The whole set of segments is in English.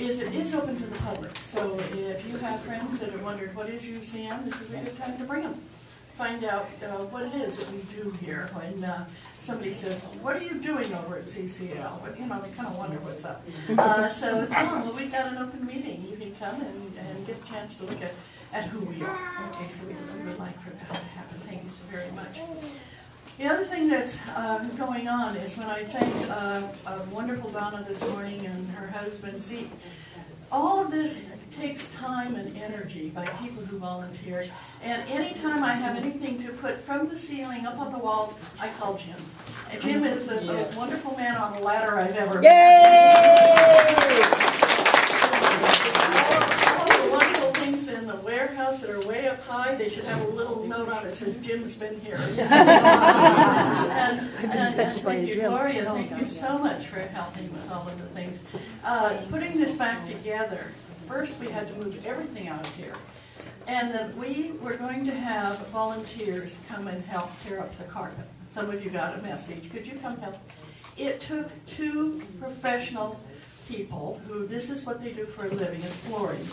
is it is open to the public. So if you have friends that have wondered what is UCM, this is a good time to bring them. Find out what it is that we do here. When somebody says, what are you doing over at CCL? But, you know, they kind of wonder what's up. So tell them, well, we've got an open meeting. You can come and get a chance to look at who we are. Okay, so we would like for that to happen. Thank you so very much. The other thing that's going on is when I thank wonderful Donna this morning and her husband Zeke, all of this takes time and energy by people who volunteer. And anytime I have anything to put from the ceiling up on the walls, I call Jim. And Jim is the most wonderful man on the ladder I've ever met. All the wonderful things in the warehouse that are way up high, they should have a little note on it that says, Jim's been here. and thank you, Gloria, thank you so much for helping with all of the things. Putting this back together, first we had to move everything out of here. And then we were going to have volunteers come and help tear up the carpet. Some of you got a message. Could you come help? It took 2 professional people who, this is what they do for a living, is flooring,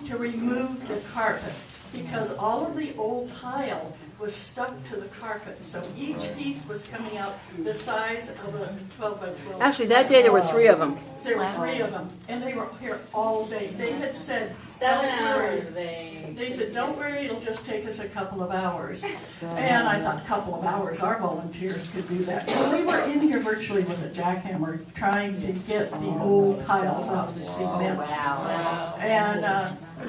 to remove the carpet because all of the old tile was stuck to the carpet. So each piece was coming out the size of a 12 by 12. Actually, that day there were 3 of them. There were 3 of them, and they were here all day. They had said, 7 hours. They said, don't worry, it'll just take us a couple of hours. And I thought, a couple of hours, our volunteers could do that. So we were in here virtually with a jackhammer trying to get the old tiles off the cement. Wow. And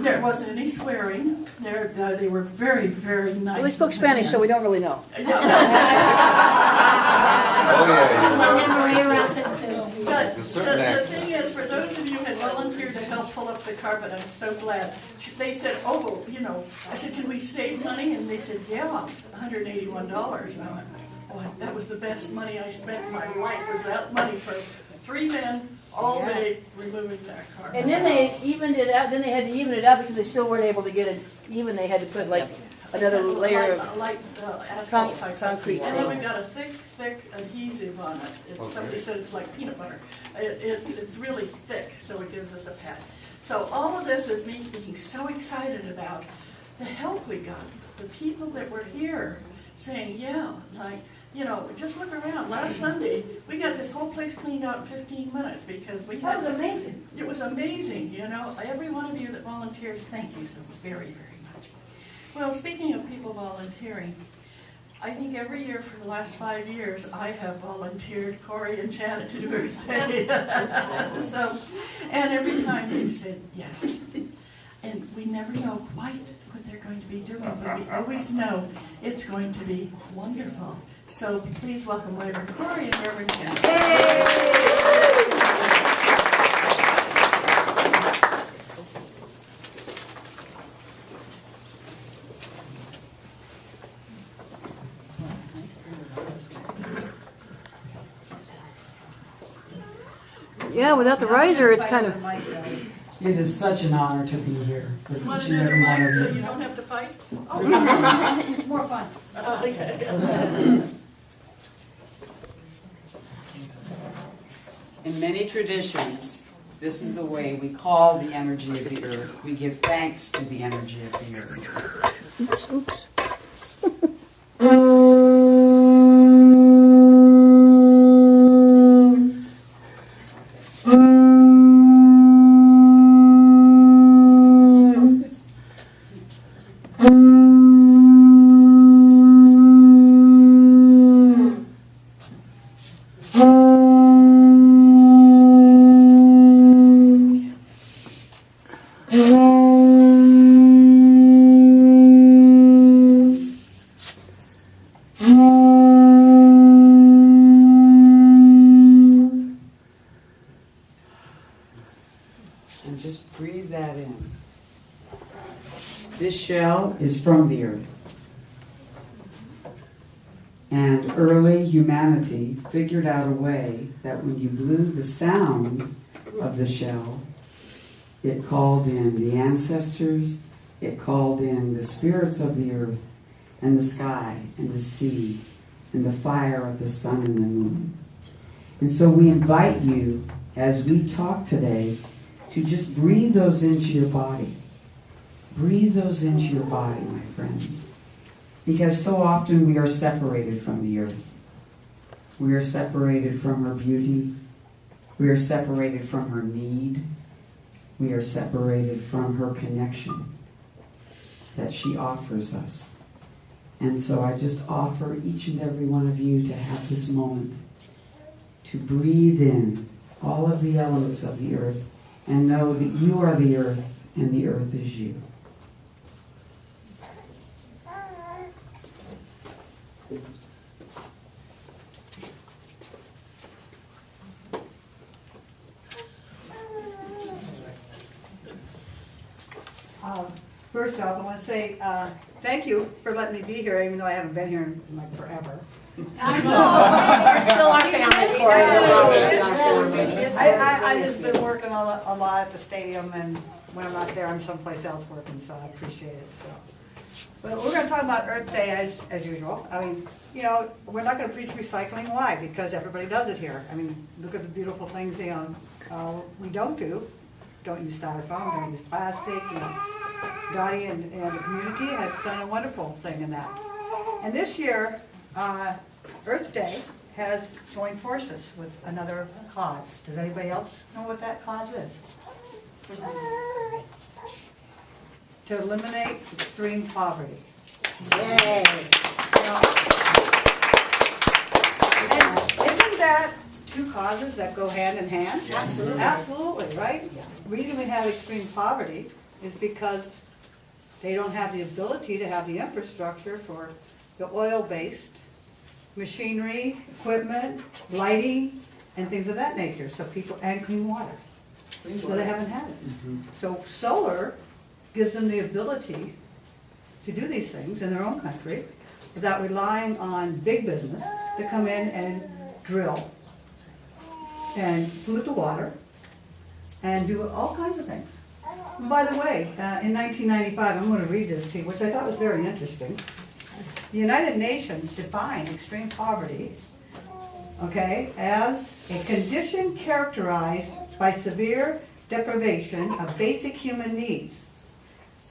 there wasn't any swearing. They were very, very nice. Well, they spoke Spanish, so we don't really know. But the thing is, for those of you who had volunteered to help pull up the carpet, I'm so glad. They said, oh, well, you know, I said, can we save money? And they said, yeah, $181. And I went, oh, that was the best money I spent in my life, was that money for 3 men all day removing that carpet. And then they evened it out. Then they had to even it out because they still weren't able to get it even. They had to put like another layer of asphalt type concrete. And then we got a thick adhesive on it. Somebody said it's like peanut butter. It's really thick, so it gives us a pad. So all of this is me being so excited about the help we got. The people that were here saying, yeah, like, you know, just look around. Last Sunday, we got this whole place cleaned out in 15 minutes because we had... That was amazing. It was amazing, you know. Every one of you that volunteered, thank you so very, very much. Well, speaking of people volunteering, I think every year for the last 5 years, I have volunteered Corry and Janet to do Earth Day. And every time they said yes. And we never know quite what they're going to be doing, but we always know it's going to be wonderful. So please welcome Reverend Corry and Reverend Janet. Yeah, without the riser, it's kind of... It is such an honor to be here with Want each to and do every one the of so you. you don't have to fight? It's more fun. Okay. In many traditions, this is the way we call the energy of the earth. We give thanks to the energy of the earth. Oops, oops. And just breathe that in. This shell is from the earth. And early humanity figured out a way that when you blew the sound of the shell, it called in the ancestors, it called in the spirits of the earth, and the sky, and the sea, and the fire of the sun and the moon. And so we invite you, as we talk today, to just breathe those into your body. Breathe those into your body, my friends. Because so often we are separated from the earth. We are separated from her beauty. We are separated from her need. We are separated from her connection that she offers us. And so I just offer each and every one of you to have this moment to breathe in all of the elements of the earth and know that you are the earth and the earth is you. First off, I want to say thank you for letting me be here, even though I haven't been here in like forever. I know. You're still our family, Corry. I just been working a lot at the stadium, and when I'm not there, I'm someplace else working, so I appreciate it. So, but we're going to talk about Earth Day as usual. I mean, you know, we're not going to preach recycling. Why? Because everybody does it here. I mean, look at the beautiful things we don't do. Don't use styrofoam. Don't use plastic. You know, Dottie and the community has done a wonderful thing in that. And this year, Earth Day has joined forces with another cause. Does anybody else know what that cause is? To eliminate extreme poverty. Yay. You know, and isn't that two causes that go hand in hand? Absolutely. Absolutely, right? The reason we have extreme poverty is because they don't have the ability to have the infrastructure for the oil-based machinery, equipment, lighting, and things of that nature. So people, and clean water. So they haven't had it. So solar gives them the ability to do these things in their own country without relying on big business to come in and drill and pollute the water and do all kinds of things. And by the way, in 1995, I'm going to read this to you, which I thought was very interesting. The United Nations defined extreme poverty, okay, as a condition characterized by severe deprivation of basic human needs,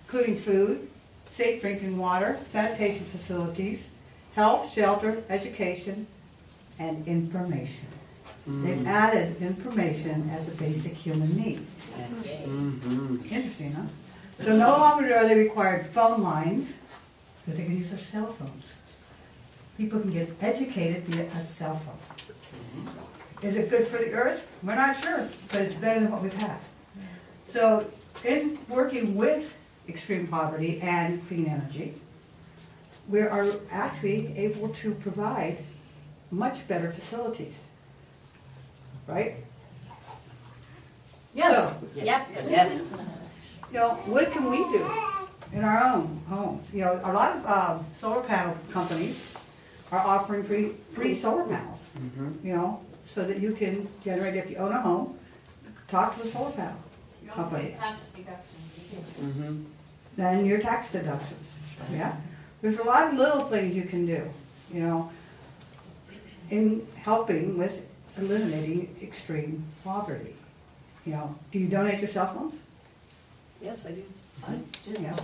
including food, safe drinking water, sanitation facilities, health, shelter, education, and information. They've added information as a basic human need. Interesting, huh? So no longer are they required phone lines, because they can use their cell phones. People can get educated via a cell phone. Is it good for the earth? We're not sure, but it's better than what we've had. So in working with extreme poverty and clean energy, we are actually able to provide much better facilities. Right? Yes. So, Yes. you know, what can we do in our own homes? You know, a lot of solar panel companies are offering free solar panels, you know, so that you can generate, if you own a home, talk to a solar panel company. Tax deductions. Then your tax deductions, yeah? There's a lot of little things you can do, you know, in helping with eliminating extreme poverty. You know, do you donate your cell phones? Yes, I do. Yeah.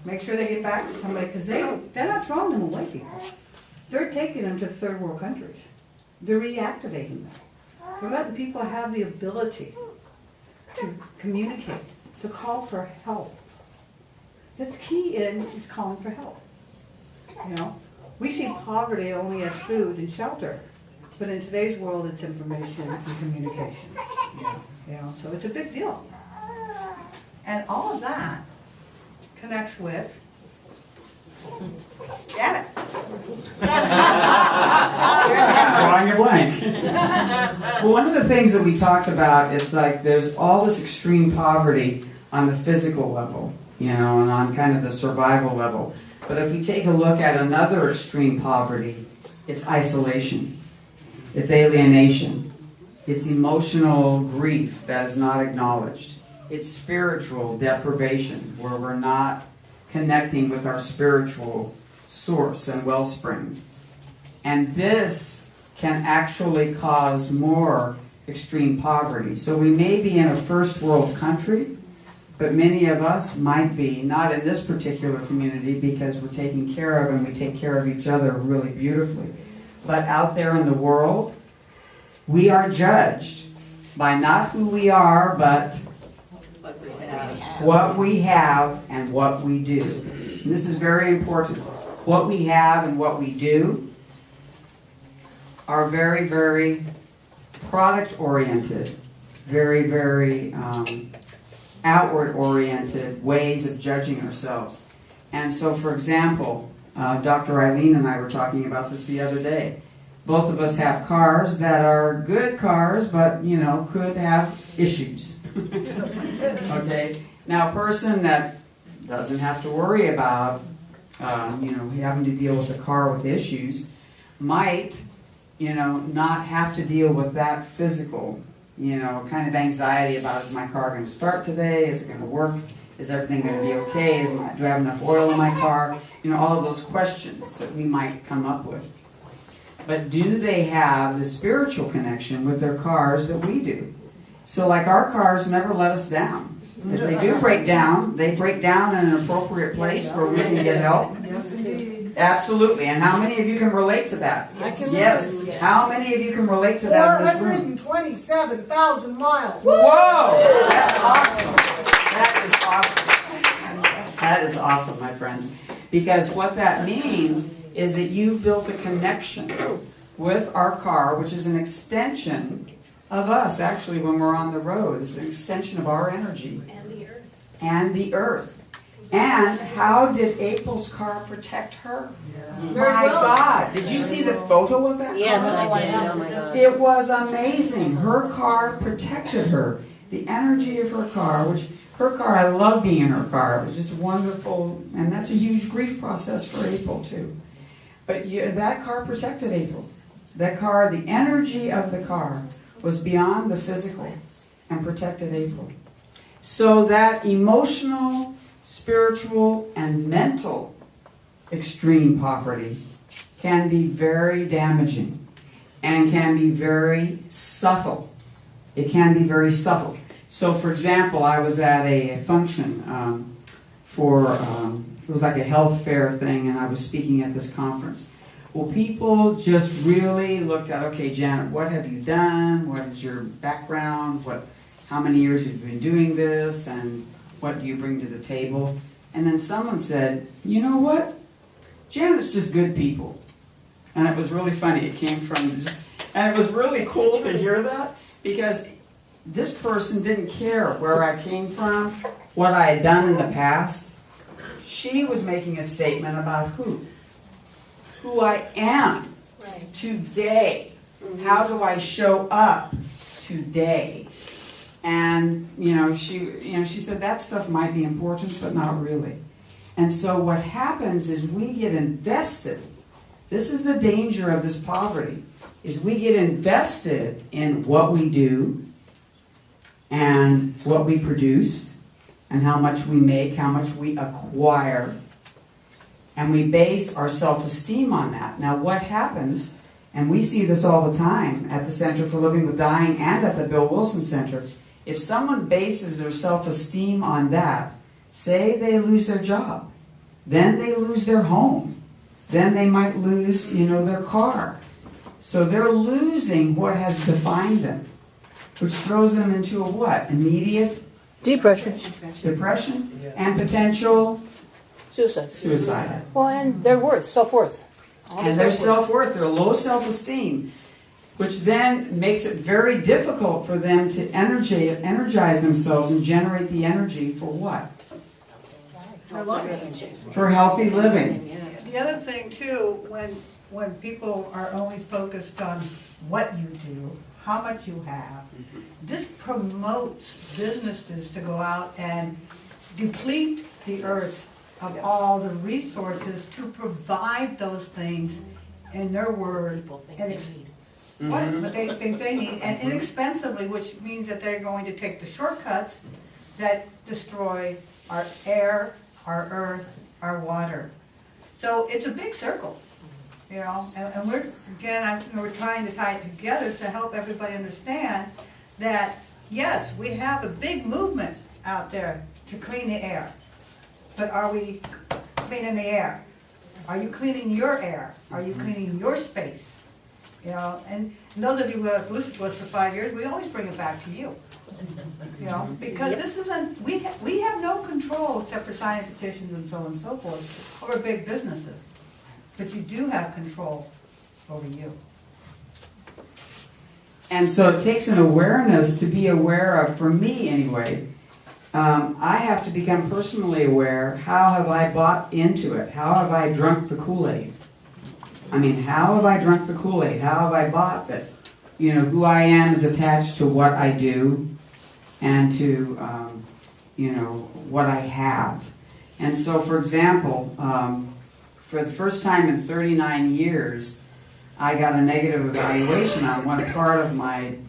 Make sure they get back to somebody, because they're not throwing them away, people. They're taking them to third world countries. They're reactivating them. They're letting people have the ability to communicate, to call for help. That's key is calling for help. You know, we see poverty only as food and shelter, but in today's world, it's information and communication. You know, so it's a big deal. And all of that connects with Janet. Drawing a blank. Well, one of the things that we talked about is like there's all this extreme poverty on the physical level, you know, and on kind of the survival level. But if we take a look at another extreme poverty, it's isolation. It's alienation. It's emotional grief that is not acknowledged. It's spiritual deprivation, where we're not connecting with our spiritual source and wellspring. And this can actually cause more extreme poverty. So we may be in a first world country, but many of us might be not in this particular community because we're taken care of and we take care of each other really beautifully. But out there in the world, we are judged by not who we are, but what we have and what we do. And this is very important. What we have and what we do are very, very product-oriented, very, very outward-oriented ways of judging ourselves. And so, for example, Dr. Eileen and I were talking about this the other day. Both of us have cars that are good cars, but, you know, could have issues. Okay? Now, a person that doesn't have to worry about, you know, having to deal with a car with issues might, you know, not have to deal with that physical, you know, kind of anxiety about, is my car going to start today? Is it going to work? Is everything going to be okay? Do I have enough oil in my car? You know, all of those questions that we might come up with. But do they have the spiritual connection with their cars that we do? So like our cars never let us down. If they do break down, they break down in an appropriate place where we can get help. Yes, indeed. Absolutely. And how many of you can relate to that? I can Yes. relate. How many of you can relate to that in this room? 427,000 miles. Whoa! That's awesome. That is awesome. That is awesome, my friends. Because what that means is that you've built a connection with our car, which is an extension of us, actually, when we're on the road. It's an extension of our energy. And the earth. And the earth. And how did April's car protect her? My God. Did you see the photo of that Yes, car? I did. Oh my God. It was amazing. Her car protected her. The energy of her car, which her car, I love being in her car. It was just wonderful. And that's a huge grief process for April, too. But that car protected April. That car, the energy of the car was beyond the physical and protected April. So that emotional, spiritual, and mental extreme poverty can be very damaging and can be very subtle. It can be very subtle. So, for example, I was at a function it was like a health fair thing, and I was speaking at this conference. Well, people just really looked at, okay, Janet, what have you done? What is your background? How many years have you been doing this? And what do you bring to the table? And then someone said, you know what? Janet's just good people. And it was really funny. It came from, and it was really cool to hear that, because this person didn't care where I came from, what I had done in the past. She was making a statement about who I am today. How do I show up today? And she said that stuff might be important, but not really. And so what happens is we get invested. This is the danger of this poverty, is we get invested in what we do and what we produce and how much we make, how much we acquire. And we base our self-esteem on that. Now what happens, and we see this all the time at the Center for Living with Dying and at the Bill Wilson Center, if someone bases their self-esteem on that, say they lose their job, then they lose their home, then they might lose, their car. So they're losing what has defined them, which throws them into a what? Immediate Depression. depression and potential Suicide. suicide. Well, and their worth, self-worth. And their self-worth, their low self-esteem, which then makes it very difficult for them to energize themselves and generate the energy for what? For healthy living. The other thing too, when people are only focused on what you do, how much you have, this promotes businesses to go out and deplete the earth of all the resources to provide those things in their word. What they think they need, and inexpensively, which means that they're going to take the shortcuts that destroy our air, our earth, our water. So it's a big circle. you know, and we're, again, we're trying to tie it together to help everybody understand that, yes, we have a big movement out there to clean the air, but are we cleaning the air? Are you cleaning your air? Are you cleaning your space? You know, and those of you who have listened to us for 5 years, we always bring it back to you. You know, because this isn't, we have no control except for signing petitions and so on and so forth over big businesses. But you do have control over you. And so it takes an awareness to be aware of, for me anyway, I have to become personally aware, how have I bought into it? How have I drunk the Kool-Aid? I mean, how have I drunk the Kool-Aid? How have I bought that, you know, who I am is attached to what I do and to, you know, what I have. And so, for example, for the first time in 39 years, I got a negative evaluation on one part of my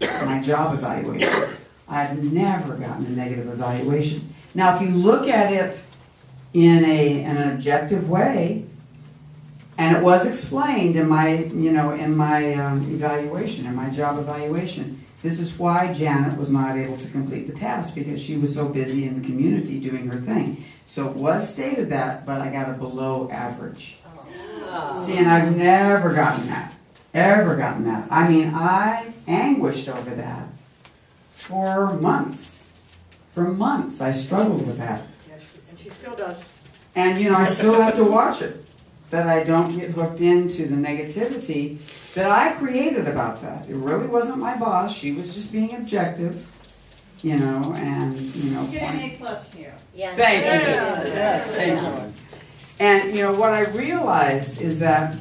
job evaluation. I've never gotten a negative evaluation. Now, if you look at it in an objective way, and it was explained in my, you know, in my evaluation, in my job evaluation, this is why Janet was not able to complete the task, because she was so busy in the community doing her thing. So it was stated that, but I got a below average. See, and I've never gotten that. Ever gotten that. I mean, I anguished over that for months. For months, I struggled with that. Yes, and she still does. And, you know, I still have to watch it, that I don't get hooked into the negativity that I created about that. It really wasn't my boss. She was just being objective, you know, and, you know. Get an A+ here. Yeah. Thank you. Yeah. Thank you. And, you know, what I realized is that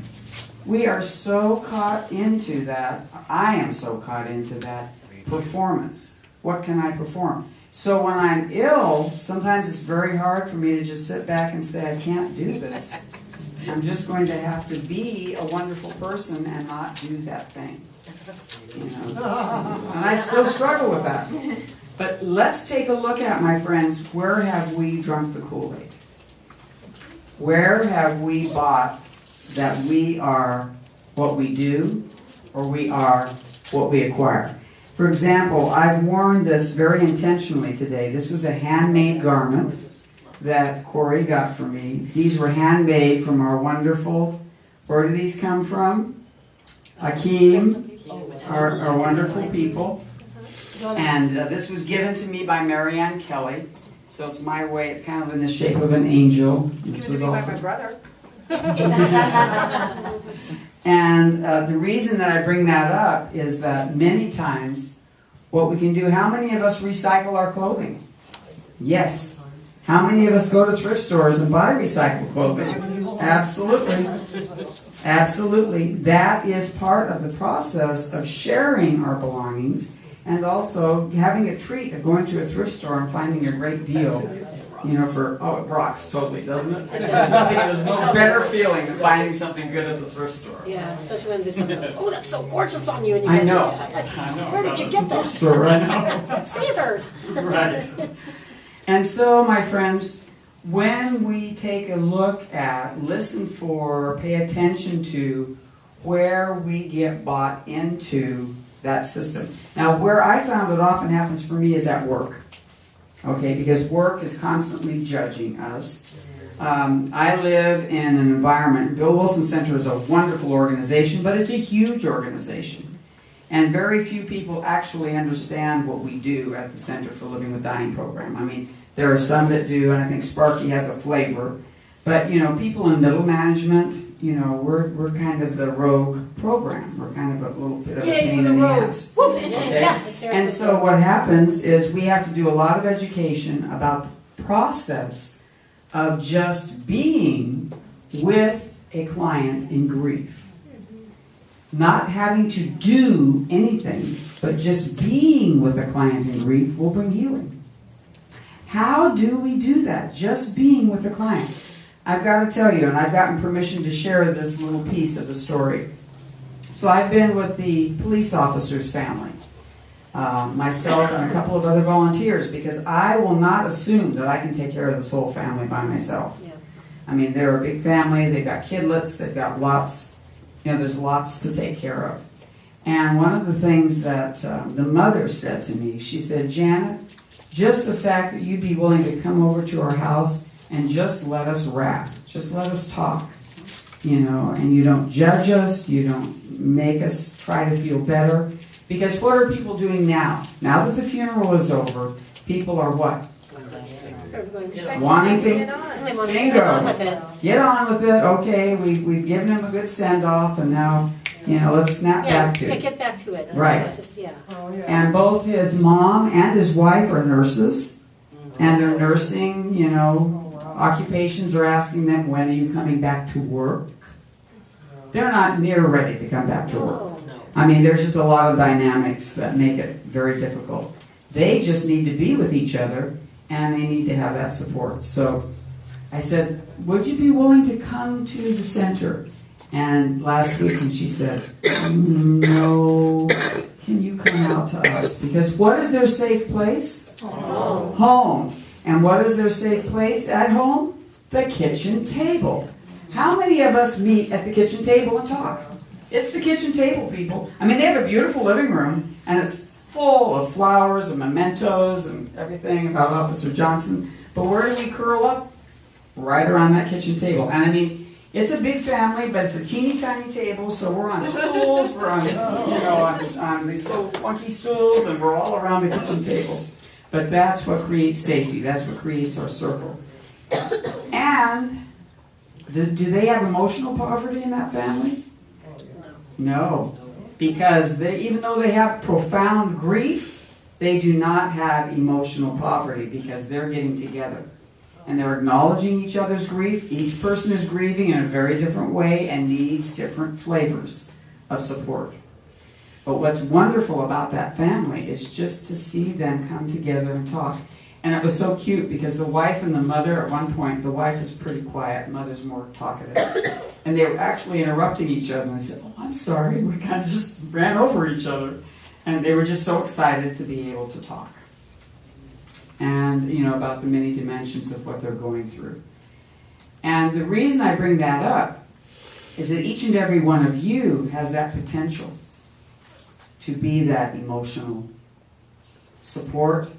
we are so caught into that, I am so caught into that performance. What can I perform? So when I'm ill, sometimes it's very hard for me to just sit back and say, I can't do this. I'm just going to have to be a wonderful person and not do that thing. You know? And I still struggle with that. But let's take a look at, my friends, where have we drunk the Kool-Aid? Where have we bought that we are what we do, or we are what we acquire? For example, I've worn this very intentionally today. This was a handmade garment that Corry got for me. These were handmade from our wonderful, where do these come from? Akeem, our wonderful people. And this was given to me by Marianne Kelly. So it's my way, it's kind of in the shape of an angel. This was also my brother. And the reason that I bring that up is that many times what we can do, how many of us recycle our clothing? Yes. How many of us go to thrift stores and buy recycled clothing? Absolutely. Absolutely. That is part of the process of sharing our belongings, and also having a treat of going to a thrift store and finding a great deal. You know, it rocks totally, doesn't it? There's no better feeling than finding something good at the thrift store. Yeah, especially when somebody goes, oh, that's so gorgeous on you. And you I go, know. Where did you get that? Store, I know. Savers. Right. And so, my friends, when we take a look at, listen for, pay attention to where we get bought into that system. Now, where I found it often happens for me is at work. Okay, because work is constantly judging us. I live in an environment, Bill Wilson Center is a wonderful organization, but it's a huge organization. And very few people actually understand what we do at the Center for Living with Dying program. I mean, there are some that do, and I think Sparky has a flavor. But, you know, people in middle management, you know, we're kind of the rogue program. We're kind of a little bit of a pain in the ass. Okay? And so what happens is we have to do a lot of education about the process of just being with a client in grief. Not having to do anything, but just being with a client in grief will bring healing. How do we do that? Just being with the client. I've got to tell you, and I've gotten permission to share this little piece of the story. So I've been with the police officer's family, myself and a couple of other volunteers, because I will not assume that I can take care of this whole family by myself. Yeah. I mean, they're a big family, they've got kidlets, they've got lots, You know, there's lots to take care of. And one of the things that the mother said to me, she said, Janet, just the fact that you'd be willing to come over to our house and just let us rap, just let us talk, you know, and you don't judge us, you don't make us try to feel better. Because what are people doing now? Now that the funeral is over, people are what? Wanting to get on with it. Okay, we've given him a good send-off, and now, you know, let's snap back to it. Get back to it. Right. Oh, yeah. And both his mom and his wife are nurses, and their nursing, you know, occupations are asking them, when are you coming back to work? They're not near ready to come back to work. I mean, there's just a lot of dynamics that make it very difficult. They just need to be with each other, and they need to have that support. So I said, would you be willing to come to the center? And last week, and she said, no, can you come out to us? Because what is their safe place? Home. Home. And what is their safe place at home? The kitchen table. How many of us meet at the kitchen table and talk? It's the kitchen table, people. I mean, they have a beautiful living room, and it's full of flowers and mementos and everything about Officer Johnson. But where do we curl up? Right around that kitchen table. And I mean, it's a big family, but it's a teeny tiny table, so we're on stools, we're on, you know, on these little funky stools, and we're all around the kitchen table. But that's what creates safety. That's what creates our circle. And do they have emotional poverty in that family? No. Because even though they have profound grief, they do not have emotional poverty because they're getting together. And they're acknowledging each other's grief. Each person is grieving in a very different way and needs different flavors of support. But what's wonderful about that family is just to see them come together and talk. And it was so cute because the wife and the mother, at one point, the wife is pretty quiet, the mother's more talkative. And they were actually interrupting each other, and I said, oh, I'm sorry, we kind of just ran over each other. And they were just so excited to be able to talk. And, you know, about the many dimensions of what they're going through. And the reason I bring that up is that each and every one of you has that potential to be that emotional support,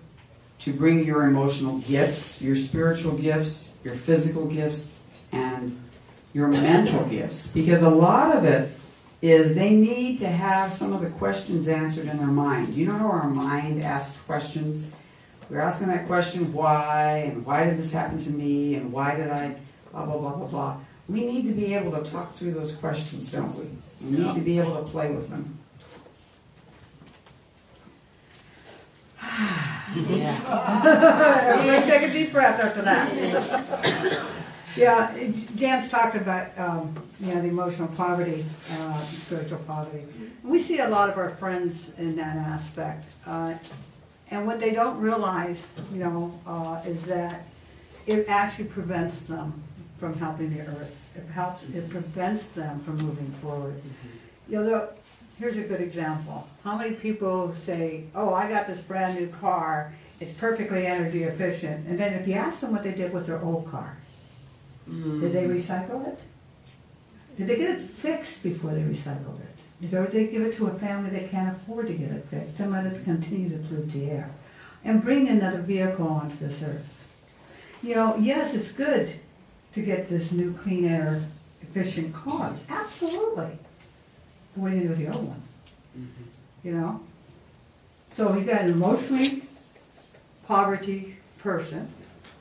to bring your emotional gifts, your spiritual gifts, your physical gifts, and your mental gifts. Because a lot of it is they need to have some of the questions answered in their mind. You know how our mind asks questions? We're asking that question, why, and why did this happen to me, and why did I, blah, blah, blah, blah, blah. We need to be able to talk through those questions, don't we? We need to be able to play with them. Everybody take a deep breath after that. Yeah, Jan's talking about, you know, the emotional poverty, spiritual poverty. We see a lot of our friends in that aspect. And what they don't realize, you know, is that it actually prevents them from helping the earth. It prevents them from moving forward. You know, here's a good example. How many people say, oh, I got this brand new car, it's perfectly energy efficient, and then if you ask them what they did with their old car, did they recycle it? Did they get it fixed before they recycled it? Or did they give it to a family that can't afford to get it fixed and let it continue to pollute the air? And bring another vehicle onto this earth. You know, yes, it's good to get this new clean air efficient cars. Absolutely. But what do you do with the old one? You know? So you got an emotionally poverty person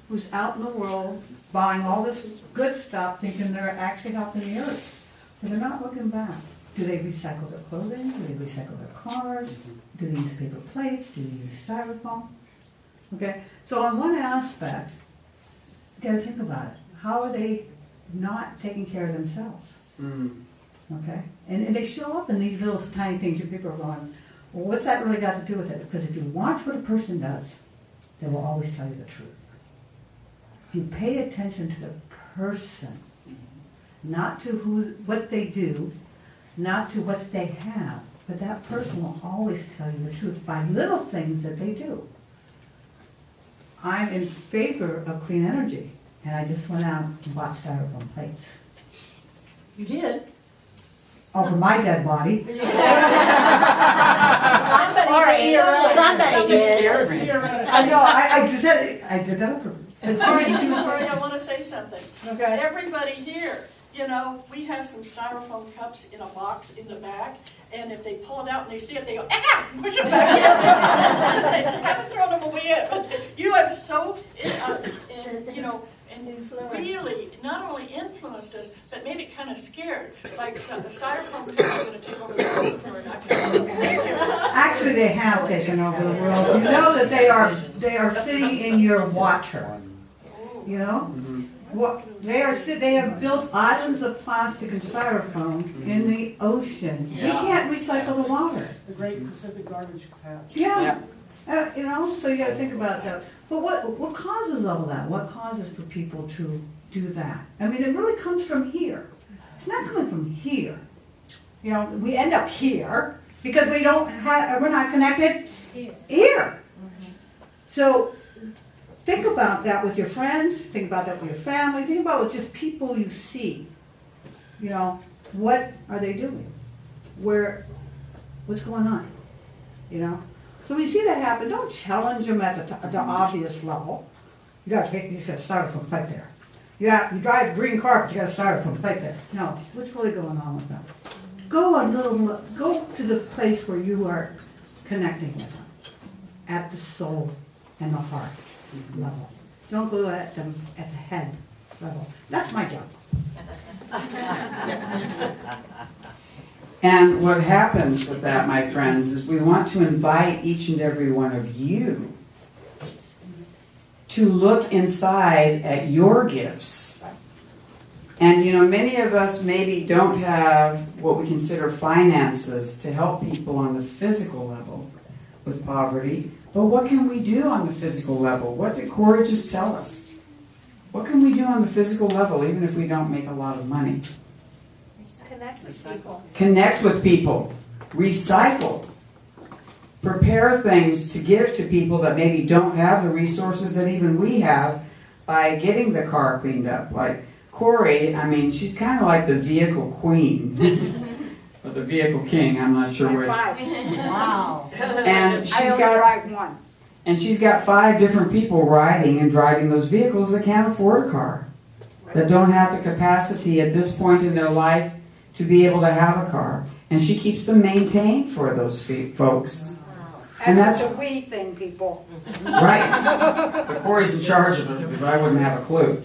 who's out in the world buying all this good stuff thinking they're actually helping the earth. But they're not looking back. Do they recycle their clothing? Do they recycle their cars? Do they use paper plates? Do they use styrofoam? Okay, so on one aspect, you gotta think about it. How are they not taking care of themselves? Okay, and they show up in these little tiny things, and people are going, well, what's that really got to do with it? Because if you watch what a person does, they will always tell you the truth. If you pay attention to the person, not to what they do, not to what they have, but that person will always tell you the truth by little things that they do. I'm in favor of clean energy, and I just went out and bought styrofoam plates. You did? over my dead body. Somebody Just did. scared me. I know, I just said, I did that for. Corey, I wanna say something. Okay. Everybody here, you know, we have some styrofoam cups in a box in the back, and if they pull it out and they see it, they go, ah, push it back in. They haven't thrown them away yet, but you have so, you know, and really not only influenced us, but made it kind of scared. Like the styrofoam cups are gonna take over the world for an Actually, they have taken over the world. You know that they are sitting in your water. You know? What, they have built islands of plastic and styrofoam in the ocean. You can't recycle the water. The Great Pacific Garbage Patch. Yeah. You know, so you gotta think about that. But what causes all that? What causes for people to do that? I mean, it really comes from here. It's not coming from here. You know, we end up here because we're not connected here. So think about that with your friends, think about that with your family, think about with just people you see. You know, what are they doing? What's going on? You know? So when you see that happen, don't challenge them at the obvious level. You got a styrofoam plate there. You drive green carpet, you got a styrofoam plate there. No, what's really going on with them? Go to the place where you are connecting with them, at the soul and the heart level. Don't go at them at the head level. That's my job. And what happens with that, my friends, is we want to invite each and every one of you to look inside at your gifts. And you know, many of us maybe don't have what we consider finances to help people on the physical level with poverty. But what can we do on the physical level? What did Corry just tell us? What can we do on the physical level, even if we don't make a lot of money? Connect with people. Connect with people. Recycle. Prepare things to give to people that maybe don't have the resources that even we have by getting the car cleaned up. Like Corry, I mean, she's kind of like the vehicle queen. Or the vehicle king, I'm not sure which. Wow. And I only drive one. And she's got 5 different people riding and driving those vehicles that can't afford a car. That don't have the capacity at this point in their life to be able to have a car. And she keeps them maintained for those folks. And that's a we thing, people. right. But Corry's in charge of it because I wouldn't have a clue.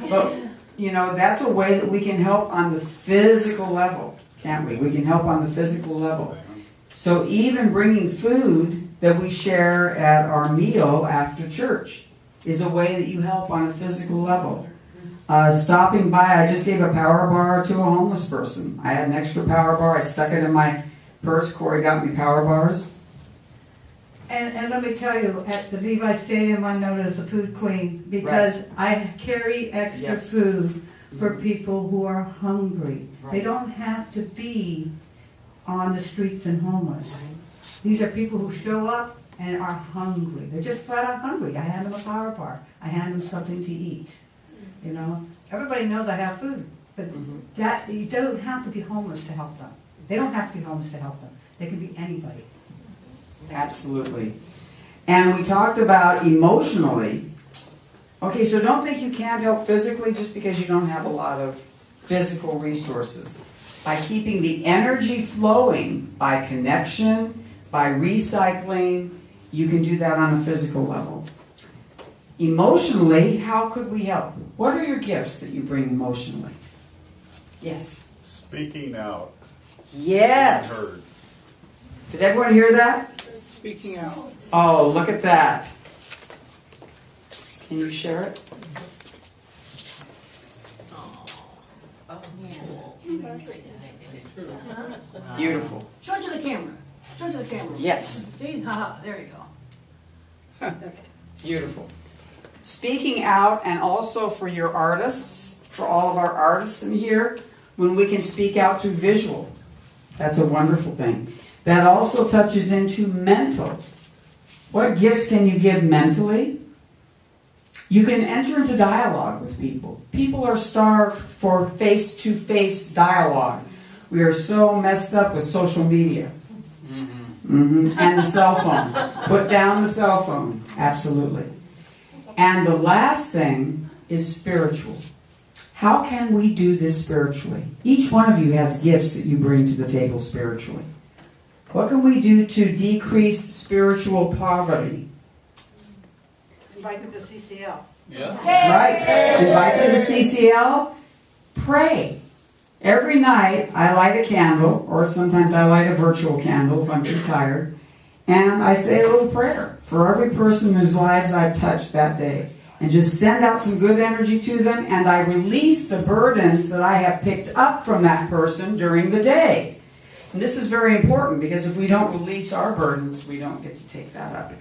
But, you know, that's a way that we can help on the physical level, can't we? We can help on the physical level. So even bringing food that we share at our meal after church is a way that you help on a physical level. Stopping by, I just gave a power bar to a homeless person. I had an extra power bar. I stuck it in my purse. Corry got me power bars. And let me tell you, at the Levi Stadium, I'm known as the food queen because I carry extra food for people who are hungry. They don't have to be on the streets and homeless. These are people who show up and are hungry. They're just flat out hungry. I hand them a power bar. I hand them something to eat. You know, everybody knows I have food, but that you don't have to be homeless to help them. They don't have to be homeless to help them. They can be anybody. Absolutely. And we talked about emotionally. Okay, so don't think you can't help physically just because you don't have a lot of physical resources. By keeping the energy flowing, by connection, by recycling, you can do that on a physical level. Emotionally, how could we help? What are your gifts that you bring emotionally? Yes. Speaking out. Yes. Being heard. Did everyone hear that? Speaking out. Oh, look at that. Can you share it? Beautiful. Show it to the camera. Show it to the camera. Yes. See? Haha, there you go. Beautiful. Speaking out, and also for your artists, for all of our artists in here, when we can speak out through visual. That's a wonderful thing. That also touches into mental. What gifts can you give mentally? You can enter into dialogue with people. People are starved for face-to-face dialogue. We are so messed up with social media. And the cell phone. Put down the cell phone. Absolutely. And the last thing is spiritual. How can we do this spiritually? Each one of you has gifts that you bring to the table spiritually. What can we do to decrease spiritual poverty? Invite them to CCL. Right. Invite them to CCL. Pray. Every night I light a candle, or sometimes I light a virtual candle if I'm too tired, and I say a little prayer for every person whose lives I've touched that day. And just send out some good energy to them, and I release the burdens that I have picked up from that person during the day. And this is very important, because if we don't release our burdens, we don't get to take that up.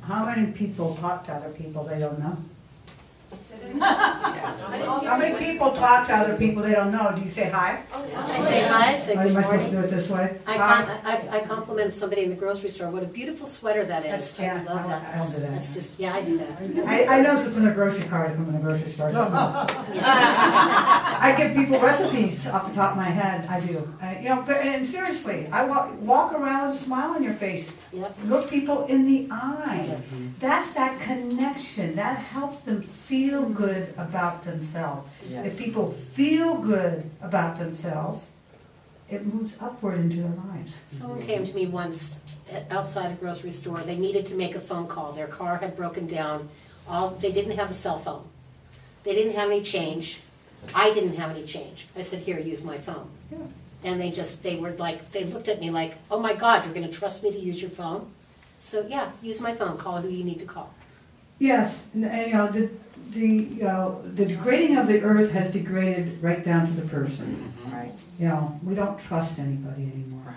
How many people talk to other people they don't know? How many people talk to other people they don't know? Do you say hi? I say hi, I say Or good am I supposed to morning. do it this way? Hi. I compliment somebody in the grocery store. What a beautiful sweater that is. That's- yeah, I love that. I don't do that. That's just, yeah, I do that. I know what's in a grocery cart if I'm in a grocery store. I give people recipes off the top of my head. I do. And seriously, I walk around with a smile on your face. Yep. Look people in the eye. That's that connection. That helps them feel good about themselves. If people feel good about themselves, it moves upward into their lives. Someone came to me once outside a grocery store. They needed to make a phone call. Their car had broken down. They didn't have a cell phone. They didn't have any change. I didn't have any change. I said, here, use my phone. Yeah. And they looked at me like, oh my God, you're going to trust me to use your phone? So yeah, use my phone. Call who you need to call. Yes, and the degrading of the earth has degraded right down to the person. Right. We don't trust anybody anymore. Right.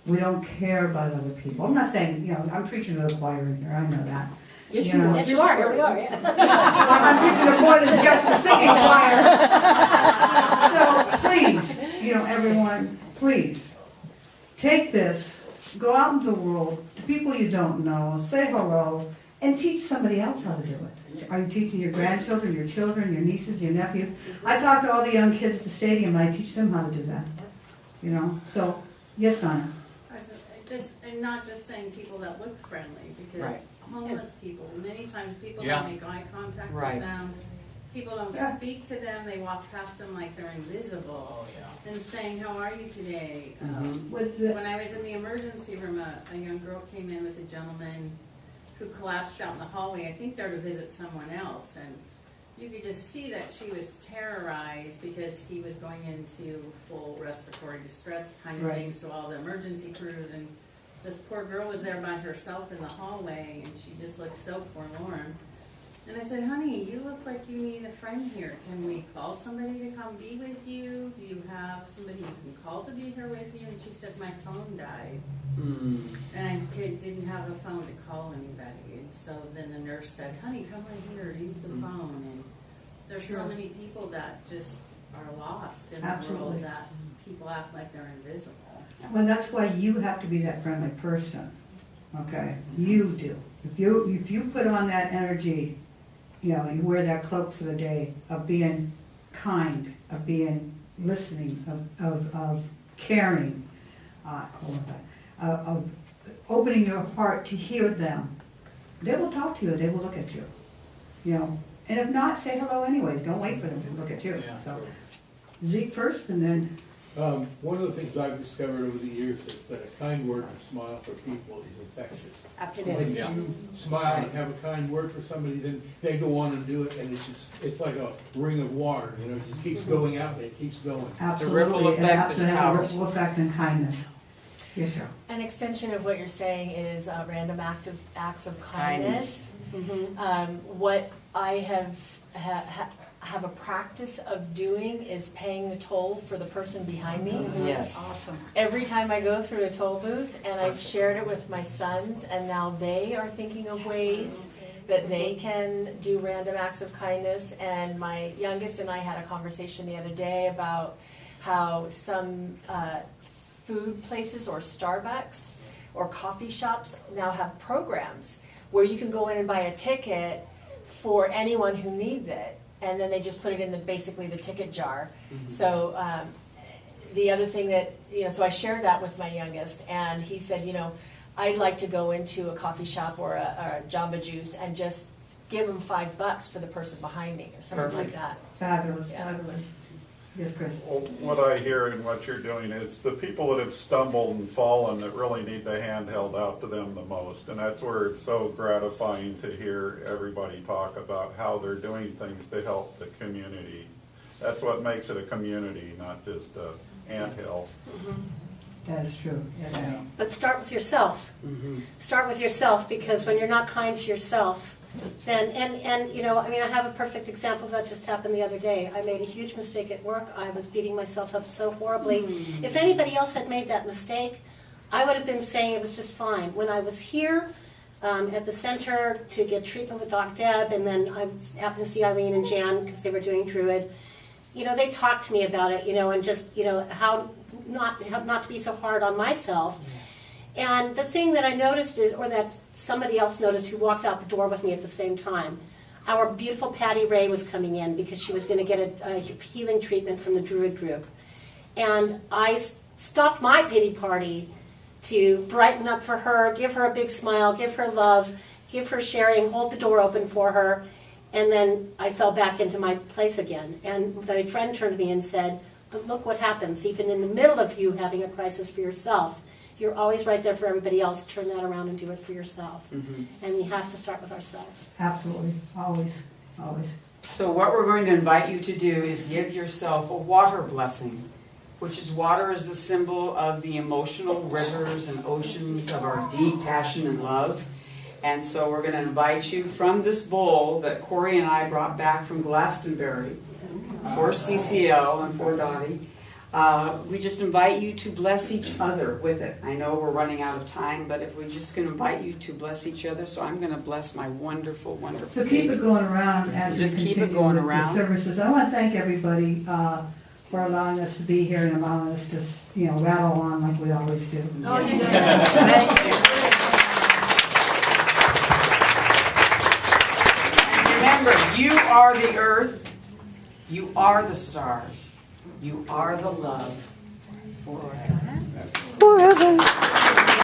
We don't care about other people. I'm not saying, I'm preaching to the choir in here, I know that. Yes, You know. Yes, you are. Here we are. Yeah. I'm preaching to more than just a singing choir. So please, everyone, please, take this, go out into the world, to people you don't know, say hello, and teach somebody else how to do it. Are you teaching your grandchildren, your children, your nieces, your nephews? I talk to all the young kids at the stadium, and I teach them how to do that. So, yes, Donna? And not just saying people that look friendly, because homeless people, many times people don't make eye contact with them. People don't speak to them, they walk past them like they're invisible. And saying, how are you today? When I was in the emergency room, a young girl came in with a gentleman who collapsed out in the hallway, I think there to visit someone else. And you could just see that she was terrorized because he was going into full respiratory distress kind of thing. So all the emergency crews, and this poor girl was there by herself in the hallway, and she just looked so forlorn. And I said, honey, you look like you need a friend here. Can we call somebody to come be with you? Do you have somebody you can call to be here with you? And she said, my phone died. And I didn't have a phone to call anybody. And so then the nurse said, honey, come right here, use the phone. And there's so many people that just are lost in the world, that people act like they're invisible. Well, that's why you have to be that friendly person. Okay? You do. If you put on that energy, you wear that cloak for the day of being kind, of being listening, of caring, of opening your heart to hear them. They will talk to you, they will look at you. And if not, say hello anyways. Don't wait for them to look at you. So Zeke first, and then One of the things I've discovered over the years is that a kind word or smile for people is infectious. It is. When you smile and have a kind word for somebody, then they go on and do it, and it's like a ring of water, it just keeps going out, and it keeps going. absolutely. ripple and effect is absolutely have a powerful. ripple effect and kindness. Yes, sir. An extension of what you're saying is random acts of kindness. What I have a practice of doing is paying the toll for the person behind me. Yes. Awesome. Every time I go through a toll booth, and I've shared it with my sons, and now they are thinking of ways that they can do random acts of kindness. And my youngest and I had a conversation the other day about how some food places or Starbucks or coffee shops now have programs where you can go in and buy a ticket for anyone who needs it, and then they just put it in basically the ticket jar. So the other thing that, so I shared that with my youngest, and he said, I'd like to go into a coffee shop or a Jamba Juice and just give them $5 for the person behind me or something like that. Fabulous, Yeah. fabulous. Yes, Chris? Well, what I hear and what you're doing, it's the people that have stumbled and fallen that really need the hand held out to them the most. And that's where it's so gratifying to hear everybody talk about how they're doing things to help the community. That's what makes it a community, not just a anthill. That is true, yes. But start with yourself. Start with yourself, because when you're not kind to yourself, then, I have a perfect example that just happened the other day. I made a huge mistake at work. I was beating myself up so horribly. If anybody else had made that mistake, I would have been saying it was just fine. When I was here at the center to get treatment with Doc Deb, and then I happened to see Eileen and Jan because they were doing Druid, they talked to me about it, and just, how not to be so hard on myself. And the thing that I noticed is, or that somebody else noticed who walked out the door with me at the same time, our beautiful Patty Ray was coming in because she was going to get a healing treatment from the Druid group. And I stopped my pity party to brighten up for her, give her a big smile, give her love, give her sharing, hold the door open for her. And then I fell back into my place again. And my friend turned to me and said, but look what happens, even in the middle of you having a crisis for yourself. You're always right there for everybody else. Turn that around and do it for yourself. And we have to start with ourselves. Absolutely, always, always. So what we're going to invite you to do is give yourself a water blessing, which is water is the symbol of the emotional rivers and oceans of our deep passion and love. And so we're going to invite you from this bowl that Corry and I brought back from Glastonbury for CCL and for Dottie. We just invite you to bless each other with it. I know we're running out of time, but if we're just going to invite you to bless each other, so I'm going to bless my wonderful, wonderful So keep it going around as Just we keep it continue going with around. the services. I want to thank everybody for allowing us to be here and allowing us to, rattle on like we always do. Oh, you did. Thank you. Remember, you are the earth, you are the stars, you are the love forever. Forever.